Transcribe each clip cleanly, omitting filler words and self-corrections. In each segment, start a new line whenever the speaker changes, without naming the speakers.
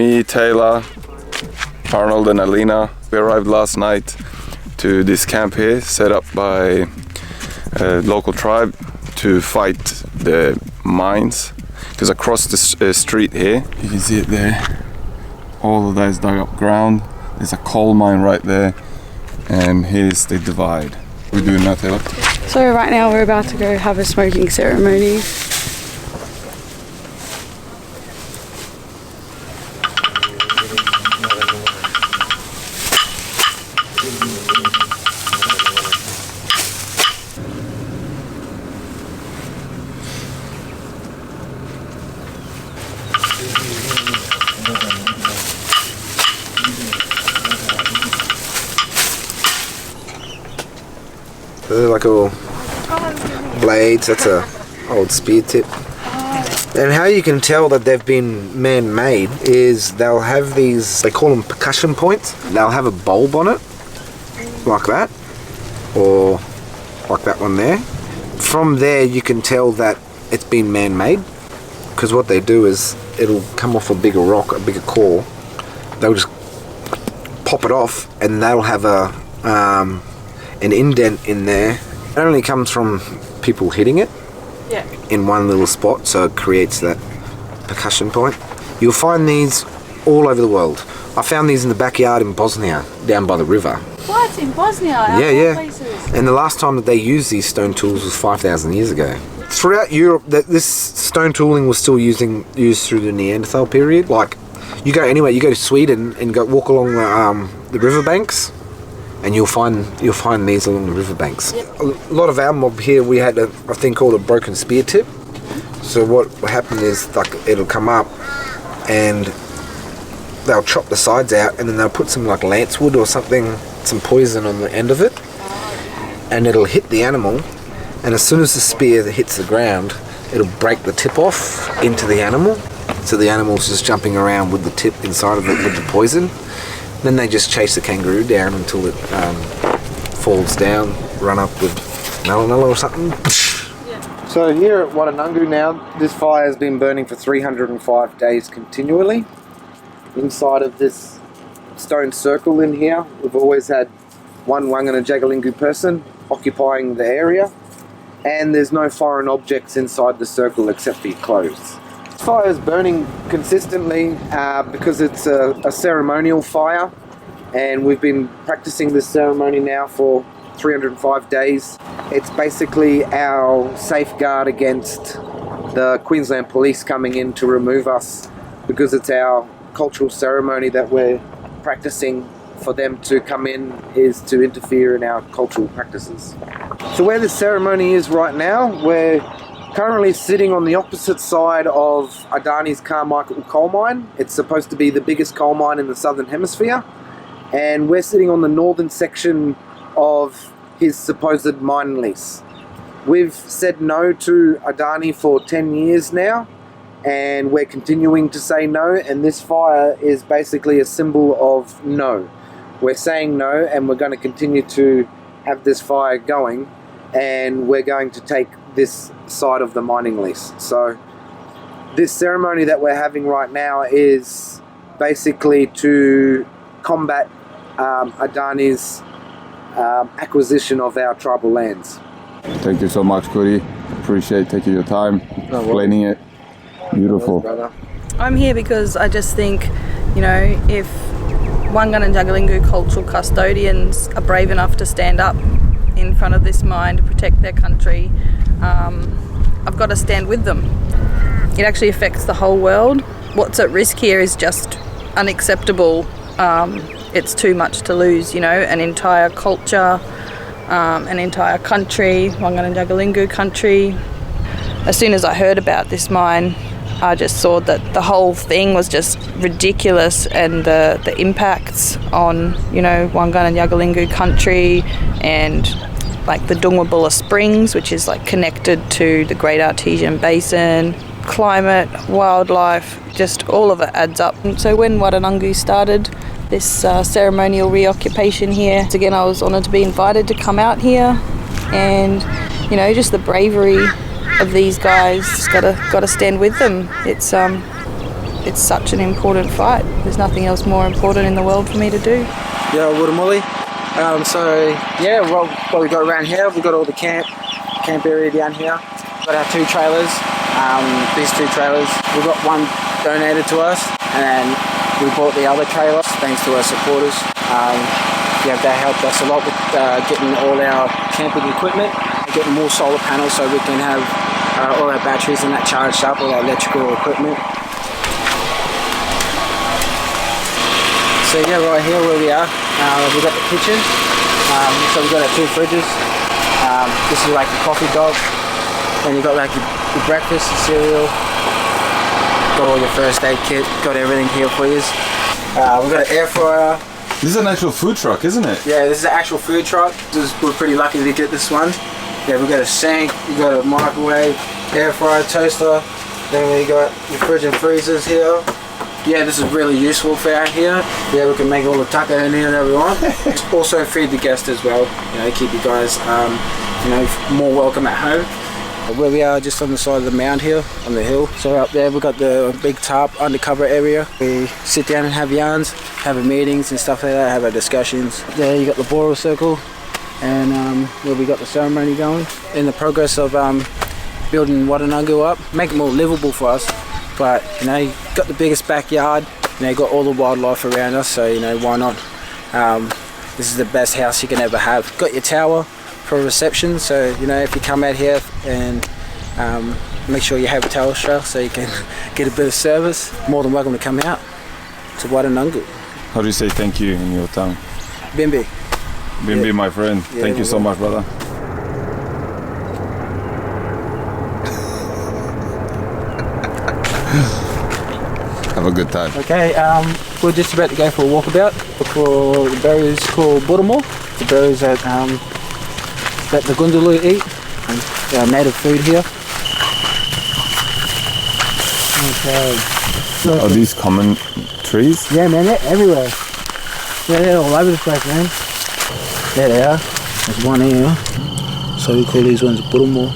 me, Taylor, Arnold and Alina, we arrived last night to this camp here set up by a local tribe to fight the mines. Because across the street here, you can see it there, all of that is dug up ground. There's a coal mine right there, and here's the divide. We're doing that, Taylor.
So right now we're about to go have a smoking ceremony.
They're like all blades. That's a old spear tip. And how you can tell that they've been man-made is they'll have these, they call them percussion points. They'll have a bulb on it, like that, or like that one there. From there you can tell that it's been man-made, because what they do is it'll come off a bigger rock, a bigger core. They'll just pop it off, and they'll have an indent in there. It only comes from people hitting it in one little spot, so it creates that percussion point. You'll find these all over the world. I found these in the backyard in Bosnia, down by the river.
What? In Bosnia?
Yeah.
Places?
And the last time that they used these stone tools was 5,000 years ago. Throughout Europe, this stone tooling was still used through the Neanderthal period. Like, you go anywhere, you go to Sweden and go walk along the riverbanks, and you'll find these along the riverbanks. A lot of our mob here, we had a thing called a broken spear tip. So what happened is, like, it'll come up and they'll chop the sides out, and then they'll put some like lancewood or something, some poison on the end of it, and it'll hit the animal, and as soon as the spear hits the ground, it'll break the tip off into the animal. So the animal's just jumping around with the tip inside of it with the poison. Then they just chase the kangaroo down until it falls down, run up with melanella or something. Yeah. So here at Wanganangu now, this fire has been burning for 305 days continually. Inside of this stone circle in here, we've always had one Wangan and Jagalingou person occupying the area, and there's no foreign objects inside the circle except for your clothes. Fire is burning consistently because it's a ceremonial fire, and we've been practicing this ceremony now for 305 days. It's basically our safeguard against the Queensland Police coming in to remove us, because it's our cultural ceremony that we're practicing. For them to come in is to interfere in our cultural practices. So where the ceremony is right now, we're currently sitting on the opposite side of Adani's Carmichael coal mine. It's supposed to be the biggest coal mine in the southern hemisphere, and we're sitting on the northern section of his supposed mine lease. We've said no to Adani for 10 years now, and we're continuing to say no, and this fire is basically a symbol of no. We're saying no, and we're going to continue to have this fire going, and we're going to take this side of the mining lease. So this ceremony that we're having right now is basically to combat Adani's acquisition of our tribal lands.
Thank you so much, Cody. Appreciate taking your time, explaining it. Beautiful.
I'm here because I just think, if Wangan and Jagalingou cultural custodians are brave enough to stand up in front of this mine to protect their country, I've got to stand with them. It actually affects the whole world. What's at risk here is just unacceptable. It's too much to lose, an entire culture, an entire country, Wangan and Jagalingou Country. As soon as I heard about this mine, I just saw that the whole thing was just ridiculous, and the impacts on, Wangan and Jagalingou Country, and like the Dungwabulla Springs, which is like connected to the Great Artesian Basin, climate, wildlife, just all of it adds up. And so when Wanganangu started this ceremonial reoccupation here, again, I was honoured to be invited to come out here, and just the bravery of these guys, just gotta stand with them. It's it's such an important fight. There's nothing else more important in the world for me to do.
Yeah, Woodamully. So yeah, what we got around here, we got all the camp area down here. Got our 2 trailers. These 2 trailers, we got one donated to us, and we bought the other trailers thanks to our supporters. Yeah, they helped us a lot with getting all our camping equipment, getting more solar panels so we can have all our batteries and that charged up, all our electrical equipment. So yeah, right here where we are, we've got the kitchen. So we've got our 2 fridges. This is like the coffee dog. And you got like your breakfast, your cereal. Got all your first aid kit. Got everything here for you. We've got an air fryer.
This is an actual food truck, isn't it?
Yeah, this is an actual food truck. We're pretty lucky to get this one. Yeah, we've got a sink, we've got a microwave, air fryer, toaster. Then we got your fridge and freezers here. Yeah, this is really useful for out here. Yeah, we can make all the tucker in here that we want. Also feed the guests as well. You know, keep you guys, more welcome at home. Where we are, just on the side of the mound here, on the hill. So up there, we've got the big tarp undercover area. We sit down and have yarns, have our meetings and stuff like that, have our discussions. There you got the boral circle, and where we got the ceremony going. In the progress of building Watanungu up, make it more livable for us. But you know, you got the biggest backyard, you know, got all the wildlife around us, so you know, why not? This is the best house you can ever have. Got your tower for a reception, so you know, if you come out here and make sure you have a Telstra so you can get a bit of service, more than welcome to come out to Watanungu.
How do you say thank you in your tongue?
Bimbi.
Bimbi,
Yeah.
my friend.
Yeah,
Thank you so much, brother. Have a good time.
Okay, we're just about to go for a walkabout for the berries called Budamo. The berries that the Gundulu eat. Our native food here. Okay.
Are these common trees?
Yeah, man, they're everywhere. Yeah, they're all over the place, man. There they are. There's one here. So we call these ones Budamo.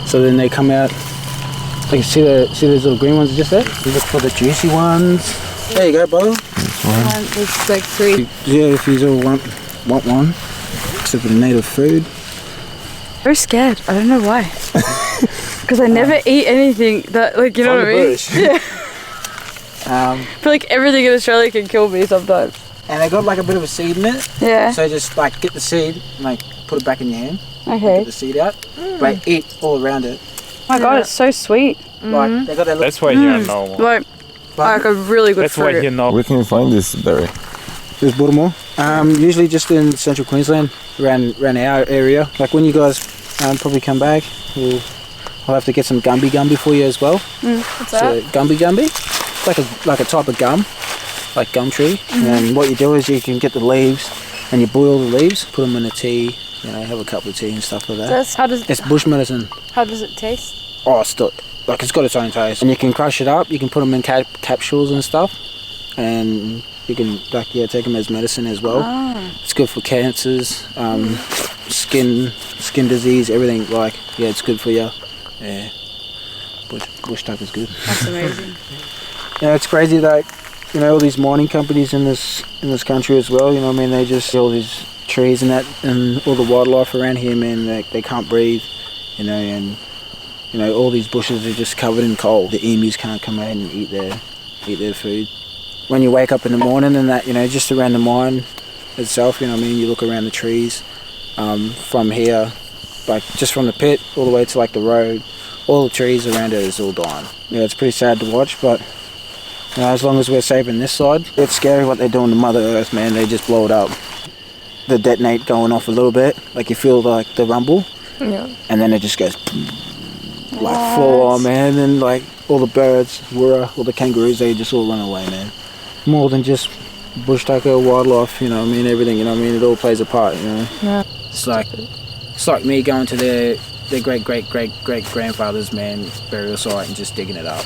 So then they come out. You can see those little green ones just there? You look for the juicy ones. There you go, Bo.
It's like 3.
Yeah, if you all want one. Except for the native food.
Very scared. I don't know why. Because I never eat anything that, like, you know what I mean? Yeah. I feel like everything in Australia can kill me sometimes.
And they got like a bit of a seed in it.
Yeah.
So just like get the seed, like put it back in your hand.
Okay.
Get the seed out. But eat all around it.
Oh my god, it's so sweet.
Like they got that.
That's why you're normal.
Like a really good
That's
fruit.
why you're normal.
Where can you find this berry?
There's Budamo. Usually just in central Queensland, around our area. Like when you guys probably come back, I'll have to get some Gumby for you as well.
What's
So
that?
Gumby, it's like a type of gum, like gum tree. And what you do is you can get the leaves and you boil the leaves, put them in a tea, you know, have a cup of tea and stuff like that. It's bush medicine.
How does it taste?
Oh, it's still, like it's got its own taste. And you can crush it up, you can put them in capsules and stuff. And you can take them as medicine as well. It's good for cancers, skin disease, everything. Like, yeah, it's good for you. Yeah, bush tuck is good.
That's amazing.
Yeah, it's crazy that all these mining companies in this country as well. You know, what I mean, they just all these trees and that, and all the wildlife around here, man. They can't breathe. You know, and all these bushes are just covered in coal. The emus can't come out and eat their food. When you wake up in the morning and that, just around the mine itself, you look around the trees from here, like just from the pit all the way to like the road, all the trees around it is all dying. Yeah, it's pretty sad to watch, but as long as we're saving this side, it's scary what they're doing to Mother Earth, man. They just blow it up. The detonate going off a little bit, like you feel like the rumble, and then it just goes like full on, man, and like all the birds, all the kangaroos, they just all run away, man. More than just bush tucker, wildlife, everything, it all plays a part,
Yeah.
It's like me going to their great grandfather's, man, burial site and just digging it up.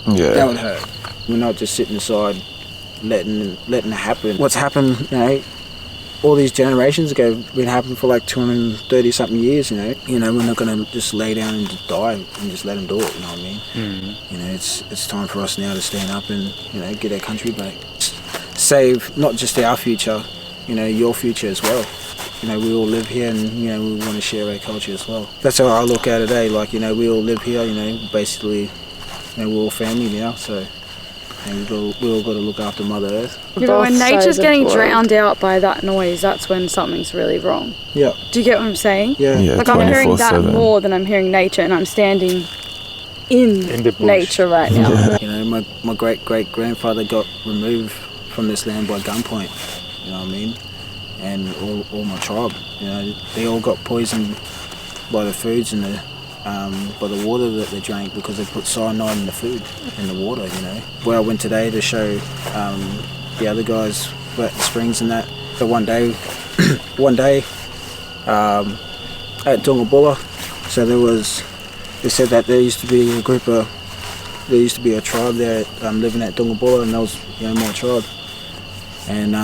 Yeah.
That would hurt. We're not just sitting aside letting it happen. What's happened, all these generations ago been happening for like 230 something years, you know, we're not going to just lay down and just die and just let them do it, you know what I mean? You know, it's time for us now to stand up and, you know, get our country back. Save not just our future, you know, your future as well. You know, we all live here and, you know, we want to share our culture as well. That's how I look at it today, like, you know, we all live here, you know, basically, you know, we're all family now, so and we all got to look after Mother Earth.
Yeah, but when nature's getting drowned out by that noise, that's when something's really wrong.
Yeah.
Do you get what I'm saying?
Yeah.
Like I'm hearing that more than I'm hearing nature, and I'm standing in nature right now.
Yeah. You know, my great-great-grandfather got removed from this land by gunpoint, you know what I mean? And all my tribe, you know, they all got poisoned by the foods and by the water that they drank because they put cyanide in the food, in the water, you know. Where I went today to show the other guys about the springs and that. So one day at Dungabulla, so they said that there used to be a tribe there living at Dungabulla, and that was, you know, my tribe. And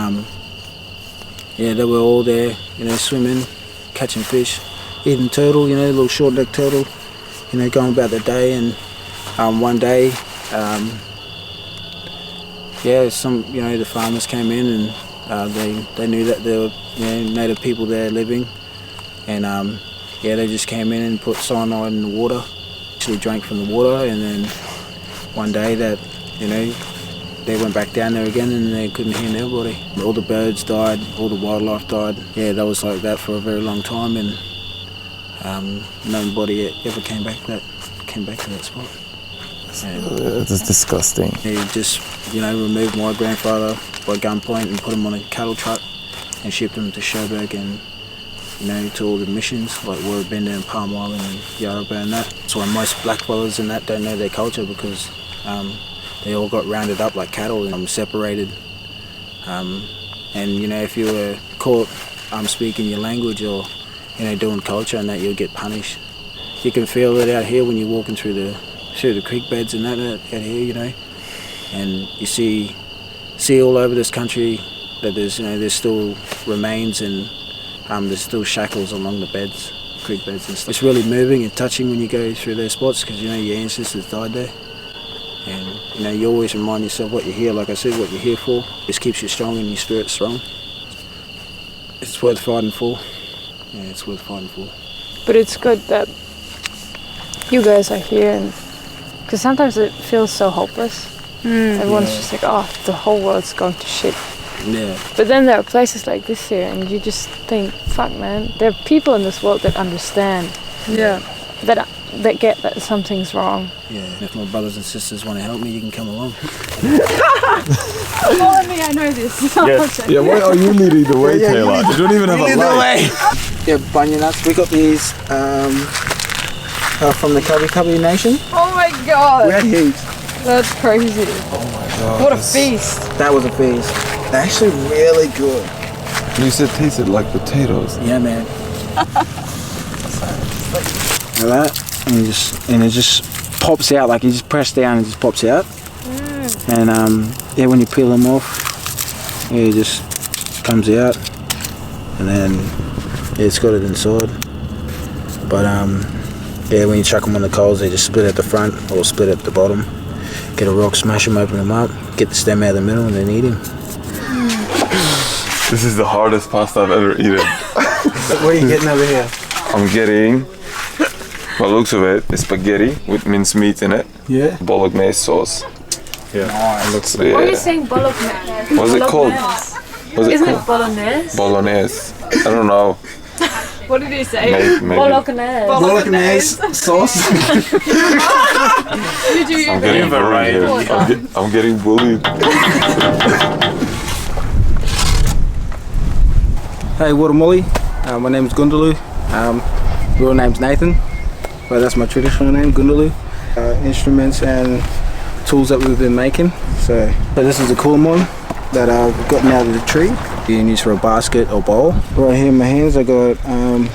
yeah, they were all there, you know, swimming, catching fish, eating turtle, you know, little short-necked turtle, you know, going about their day. And one day, yeah, you know, the farmers came in and they knew that there were, you know, native people there living, and yeah, they just came in and put cyanide in the water, actually drank from the water, and then one day that, you know, they went back down there again and they couldn't hear nobody. All the birds died, all the wildlife died. Yeah, that was like that for a very long time, and nobody ever came back to that spot.
It's disgusting.
They just, you know, removed my grandfather by gunpoint and put him on a cattle truck and shipped him to Cherbourg and, you know, to all the missions like Warrabenda and Palm Island and Yarrabah and that. That's why most blackfellas and that don't know their culture, because they all got rounded up like cattle and separated. And, you know, if you were caught speaking your language or, you know, doing culture and that, you'll get punished. You can feel it out here when you're walking through the creek beds and that out here, you know. And you see all over this country that there's, you know, there's still remains and there's still shackles along the beds, creek beds and stuff. It's really moving and touching when you go through those spots, because, you know, your ancestors died there. And, you know, you always remind yourself what you're here, like I said, what you're here for. This keeps you strong and your spirit's strong. It's worth fighting for. Yeah, it's worth fighting for.
But it's good that you guys are here, and because sometimes it feels so hopeless. Everyone's just like, oh, the whole world's going to shit.
Yeah.
But then there are places like this here, and you just think, fuck, man, there are people in this world that understand.
Yeah.
That get that something's wrong.
Yeah. If my brothers and sisters want to help me, you can come along.
Follow me, I know this.
Yes. Yeah, why are you leading the way, Taylor? You don't even have a light.
Yeah, bunya nuts. We got these from the Cubby Nation.
Oh my god.
We had heaps.
That's crazy.
Oh my god.
What a feast.
That was a feast. They're actually really good.
You said tasted like potatoes.
Yeah, man. Like that, and it just pops out, like you just press down and it just pops out. And yeah, when you peel them off, yeah, it just comes out, and then yeah, it's got it inside. But yeah, when you chuck them on the coals, they just split at the front or split at the bottom. Get a rock, smash them, open them up, get the stem out of the middle, and then eat them.
This is the hardest pasta I've ever eaten.
What are you getting over here?
I'm getting, by the looks of it, is spaghetti with minced meat in it.
Yeah.
Bolognese sauce.
Yeah. Nice.
Looks,
Why are you saying bolognese?
What's it called? What's it
Isn't
called?
it bolognese?
Bolognese. I don't know.
What did he say?
Maybe.
Bolognese.
Bolognese sauce.
Did you
I'm getting bullied here. I'm getting bullied.
Hey, Watamuli. My name's Gundulu. Real name's Nathan, but that's my traditional name, Gundulu. Instruments and tools that we've been making. So this is a kulamon that I've gotten out of the tree. You can use for a basket or bowl. Right here in my hands I got a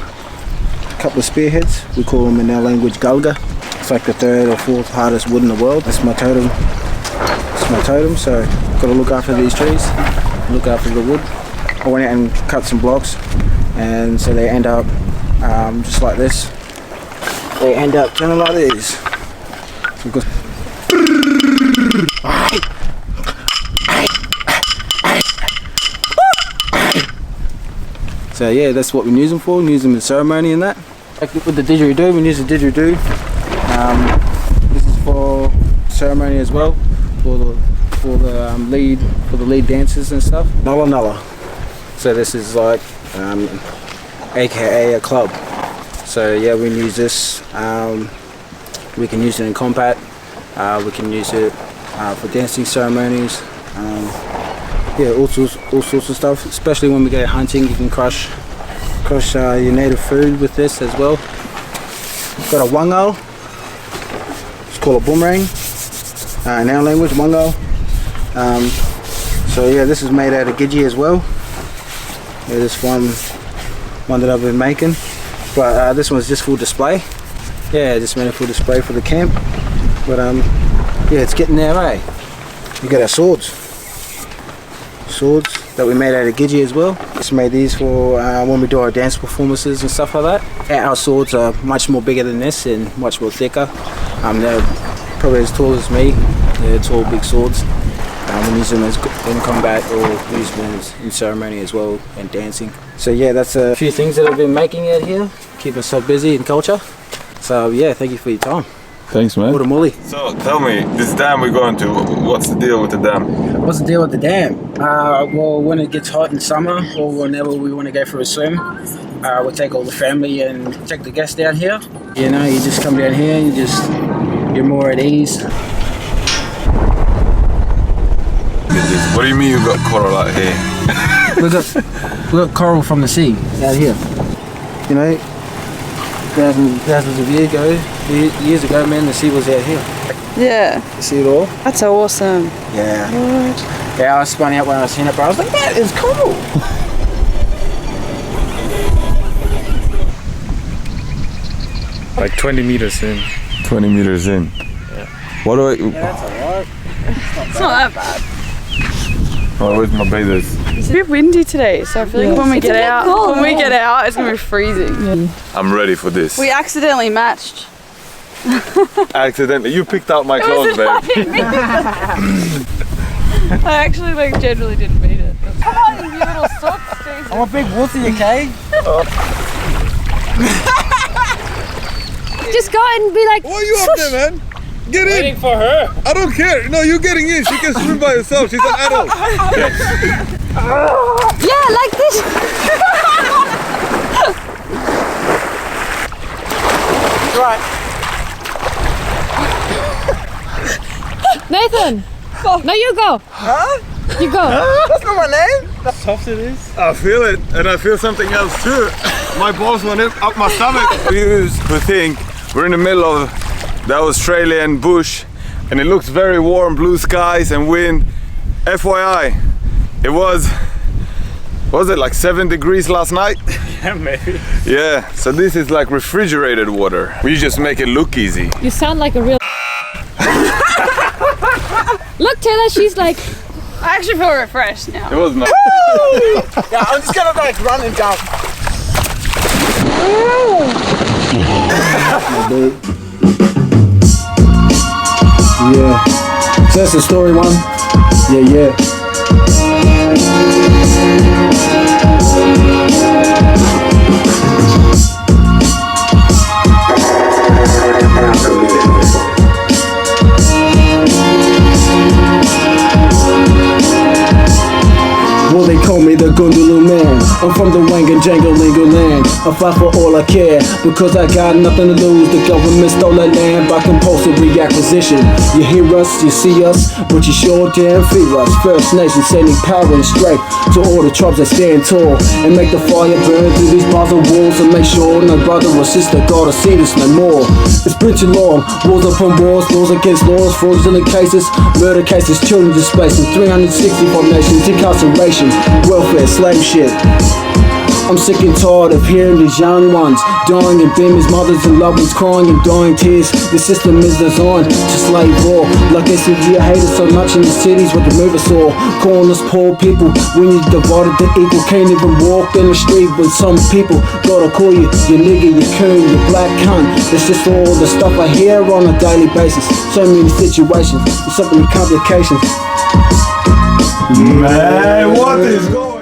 couple of spearheads. We call them in our language galga. It's like the third or fourth hardest wood in the world. That's my totem. It's my totem, so got to look after these trees, look after the wood. I went out and cut some blocks, and so they end up just like this. They end up kind of like this. So yeah, that's what we use them for. We use them in ceremony and that. Like with the didgeridoo, we use the didgeridoo. This is for ceremony as well, for the lead dancers and stuff. Nulla nulla. So this is like, AKA a club. So yeah, we use this. We can use it in combat. We can use it for dancing ceremonies. Yeah, all sorts of stuff. Especially when we go hunting, you can crush your native food with this as well. Got a wango. It's called a boomerang. In our language, wango. So yeah, this is made out of gidgee as well. Yeah, this one that I've been making, but this one's just for display. Yeah, just made it for display for the camp. But yeah, it's getting there, eh? We got our swords that we made out of gidgee as well. Just made these for when we do our dance performances and stuff like that. Our swords are much more bigger than this and much more thicker. They're probably as tall as me. They're tall, big swords. We use them in combat, or use them in ceremony as well, and dancing. So yeah, that's a few things that I've been making out here. Keep us so busy in culture. So yeah, thank you for your time.
Thanks, man. So tell me, this dam we're going to, what's the deal with the dam?
What's the deal with the dam? Well, when it gets hot in summer, or whenever we want to go for a swim, we'll take all the family and take the guests down here. You know, you just come down here, you're more at ease.
What do you mean you got coral out here?
we got coral from the sea out here. You know, thousands of years ago, man, the sea was out here.
Yeah.
You see it all?
That's awesome.
Yeah.
What?
Yeah, I was spun out when I was seeing it, but I was like, that is cool.
Like 20 meters in.
20 meters in.
Yeah.
What do I...
Yeah, that's alright.
It's not that bad.
Oh, where's my bathers?
It's a bit windy today, so I feel like when we get out, it's gonna be freezing.
I'm ready for this.
We accidentally matched.
Accidentally? You picked out my clothes, babe.
I actually generally didn't mean it. Come on, you little socks, Jason.
I'm a big wussy, okay?
Just go and be like,
Why are you up there, man? Get in!
Waiting for her.
I don't care. No, you're getting in. She can swim by herself. She's an adult.
yeah, like this.
Right.
Nathan. No, you go.
Huh?
You go.
That's not my name.
How soft it is.
I feel it, and I feel something else too. My balls went up my stomach. We think we're in the middle of the Australian bush, and it looks very warm, blue skies and wind. FYI, it was it like 7 degrees last night?
Yeah, maybe.
Yeah, so this is like refrigerated water. We just make it look easy.
You sound like a real. Look, Taylor, she's like.
I actually feel refreshed now.
It was nice.
Yeah, I'm just gonna like run and jump. Yeah. So that's the story one. Yeah. Well, they call me the Gundulu man. I'm from the Wangan and Jagalingou land. I fight for all I care because I got nothing to lose. The government stole that land by compulsory acquisition. You hear us, you see us, but you sure damn fear us. First Nation sending power and strength to all the tribes that stand tall and make the fire burn through these bars of walls and make sure no brother or sister gotta see this no more. It's been too long. Wars upon wars, laws against laws, fraudulent cases, murder cases, children displaced in 364 nations, incarceration, welfare, slave ship.
I'm sick and tired of hearing these young ones dying and families, mothers and loved ones crying and dying tears. The system is designed to slave all. Like SCG, I hate it so much in the cities with the move us all. Calling us poor people when you divided the equal. Can't even walk in the street when some people gotta call you nigga, you coon, you black cunt. It's just all the stuff I hear on a daily basis. So many situations, so many complications.
Man, what is going on?